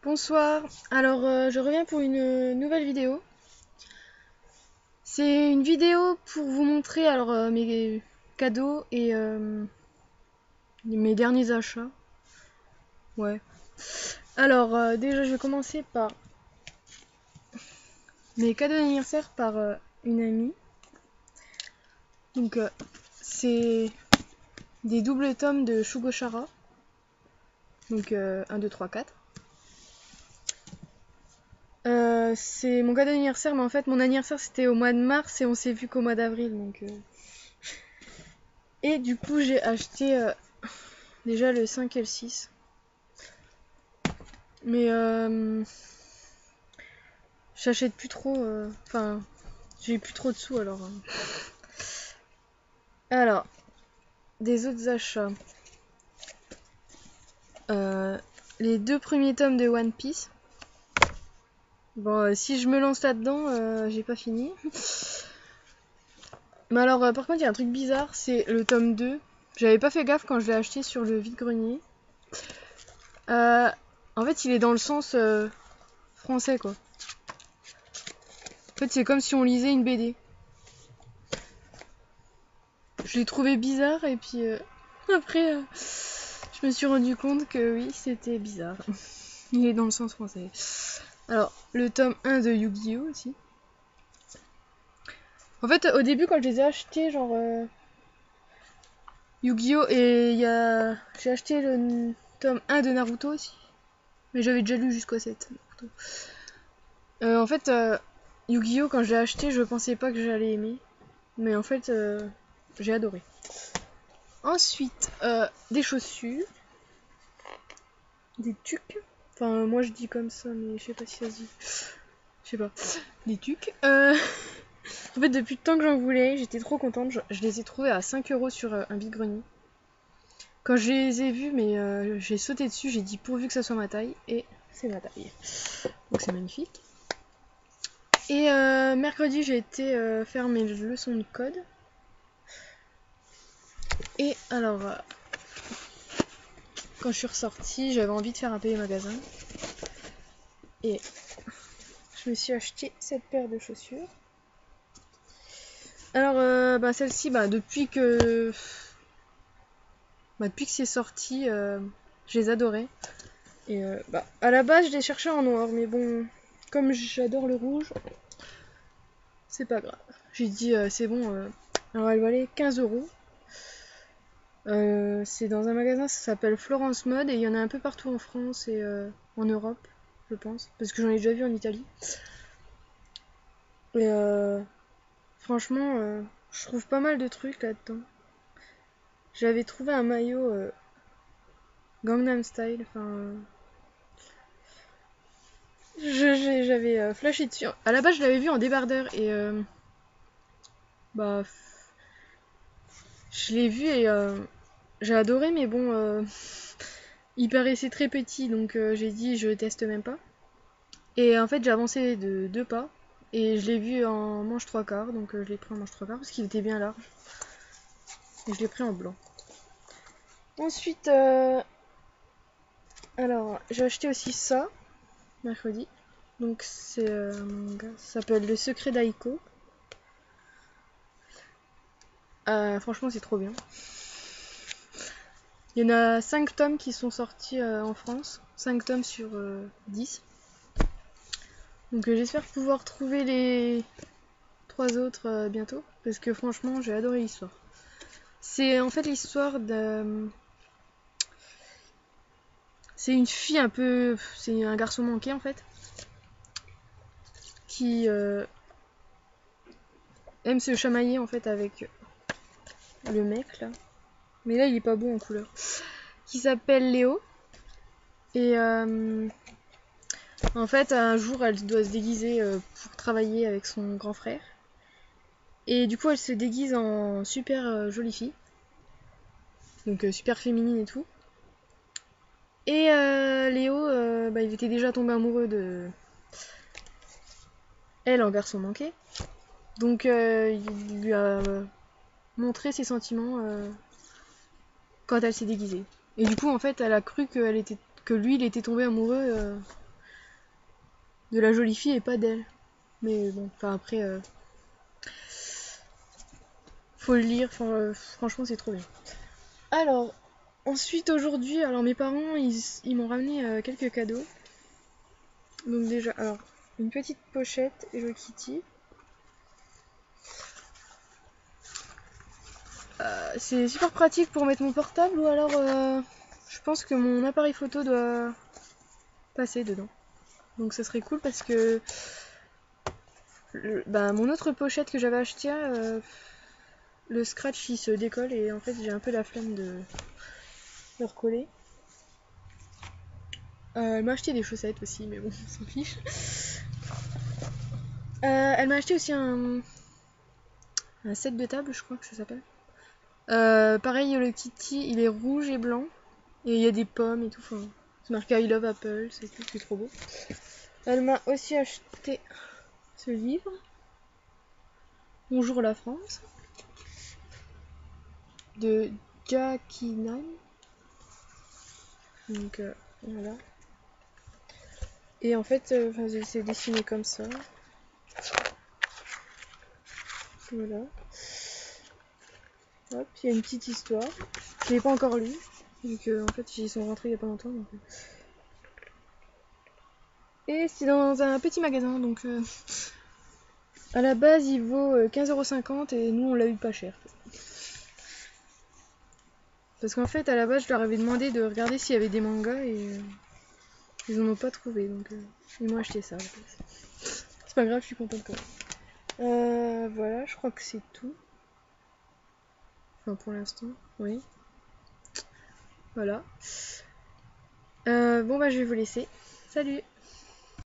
Bonsoir, alors je reviens pour une nouvelle vidéo. C'est une vidéo pour vous montrer mes cadeaux et mes derniers achats. Ouais. Alors déjà je vais commencer par mes cadeaux d'anniversaire par une amie. Donc c'est des doubles tomes de Shugo Chara. Donc 1, 2, 3, 4. C'est mon cadeau d'anniversaire, mais en fait mon anniversaire c'était au mois de mars et on s'est vu qu'au mois d'avril. Donc, Et du coup j'ai acheté déjà le 5 et le 6. Mais j'achète plus trop. Enfin, j'ai plus trop de sous alors. Alors, des autres achats. Les 2 premiers tomes de One Piece. Bon, si je me lance là-dedans, j'ai pas fini. Mais alors, par contre, il y a un truc bizarre, c'est le tome 2. J'avais pas fait gaffe quand je l'ai acheté sur le vide-grenier. En fait, il est dans le sens français, quoi. En fait, c'est comme si on lisait une BD. Je l'ai trouvé bizarre et puis après, je me suis rendu compte que oui, c'était bizarre. Il est dans le sens français. Alors, le tome 1 de Yu-Gi-Oh! Aussi. En fait, au début, quand je les ai achetés, genre Yu-Gi-Oh! Et j'ai acheté le tome 1 de Naruto aussi. Mais j'avais déjà lu jusqu'au 7. En fait, Yu-Gi-Oh! Quand je l'ai acheté, je pensais pas que j'allais aimer. Mais en fait, j'ai adoré. Ensuite, des chaussures. Des tucs. Enfin, moi je dis comme ça, mais je sais pas si ça se dit. Je sais pas. Des tucs. En fait, depuis le temps que j'en voulais, j'étais trop contente. Je les ai trouvés à 5 € sur un vide-grenier. Quand je les ai vus, mais j'ai sauté dessus, j'ai dit pourvu que ça soit ma taille. Et c'est ma taille. Donc c'est magnifique. Et mercredi, j'ai été faire mes leçons de code. Et alors, quand je suis ressortie, j'avais envie de faire un pays magasin. Et je me suis acheté cette paire de chaussures. Alors, celle-ci, depuis que c'est sorti, je les adorais. Et à la base, je les cherchais en noir, mais bon, comme j'adore le rouge, c'est pas grave. J'ai dit, c'est bon. Alors, elle valait 15 €. C'est dans un magasin, ça s'appelle Florence Mode, et il y en a un peu partout en France et en Europe, je pense, parce que j'en ai déjà vu en Italie. Et franchement, je trouve pas mal de trucs là-dedans. J'avais trouvé un maillot Gangnam Style, enfin. J'avais flashé dessus. À la base, je l'avais vu en débardeur et bah, je l'ai vu et j'ai adoré, mais bon, il paraissait très petit, donc j'ai dit je teste même pas. Et en fait, j'ai avancé de 2 pas et je l'ai vu en manche 3/4, donc je l'ai pris en manche 3/4 parce qu'il était bien large. Et je l'ai pris en blanc. Ensuite, alors, j'ai acheté aussi ça mercredi. Donc c'est ça s'appelle Le Secret d'Aiko. Franchement, c'est trop bien. Il y en a 5 tomes qui sont sortis en France. 5 tomes sur 10. Donc j'espère pouvoir trouver les 3 autres bientôt. Parce que franchement, j'ai adoré l'histoire. C'est en fait l'histoire de... C'est une fille un peu... C'est un garçon manqué en fait. Qui aime se chamailler en fait avec le mec là. Mais là, il est pas beau en couleur. Qui s'appelle Léo. Et en fait, un jour, elle doit se déguiser pour travailler avec son grand frère. Et du coup, elle se déguise en super jolie fille. Donc super féminine et tout. Et Léo, il était déjà tombé amoureux de elle en garçon manqué. Donc il lui a montré ses sentiments quand elle s'est déguisée. Et du coup, en fait, elle a cru que lui, il était tombé amoureux de la jolie fille et pas d'elle. Mais bon, enfin après, faut le lire, enfin, franchement c'est trop bien. Alors, ensuite aujourd'hui, alors mes parents ils m'ont ramené quelques cadeaux. Donc déjà, alors, une petite pochette Hello Kitty. C'est super pratique pour mettre mon portable ou alors je pense que mon appareil photo doit passer dedans. Donc ça serait cool parce que mon autre pochette que j'avais achetée, le scratch il se décolle et en fait j'ai un peu la flemme de le recoller. Elle m'a acheté des chaussettes aussi, mais bon, on s'en fiche. Elle m'a acheté aussi un set de table, je crois que ça s'appelle. Pareil, le Kitty, il est rouge et blanc. Et il y a des pommes et tout. Enfin, c'est marqué I love Apple, c'est trop beau. Elle m'a aussi acheté ce livre. Bonjour la France. De Jackie Nan. Donc voilà. Et en fait, c'est dessiné comme ça. Voilà. Hop, il y a une petite histoire. Je l'ai pas encore lu. Donc en fait, ils sont rentrés il y a pas longtemps. Donc, et c'est dans un petit magasin. Donc à la base, il vaut 15,50 € et nous, on l'a eu pas cher. Parce qu'en fait, à la base, je leur avais demandé de regarder s'il y avait des mangas et ils en ont pas trouvé. Donc ils m'ont acheté ça à la place. C'est pas grave, je suis contente quand même. Voilà, je crois que c'est tout. Enfin, pour l'instant, oui. Voilà. Bon, bah, je vais vous laisser. Salut!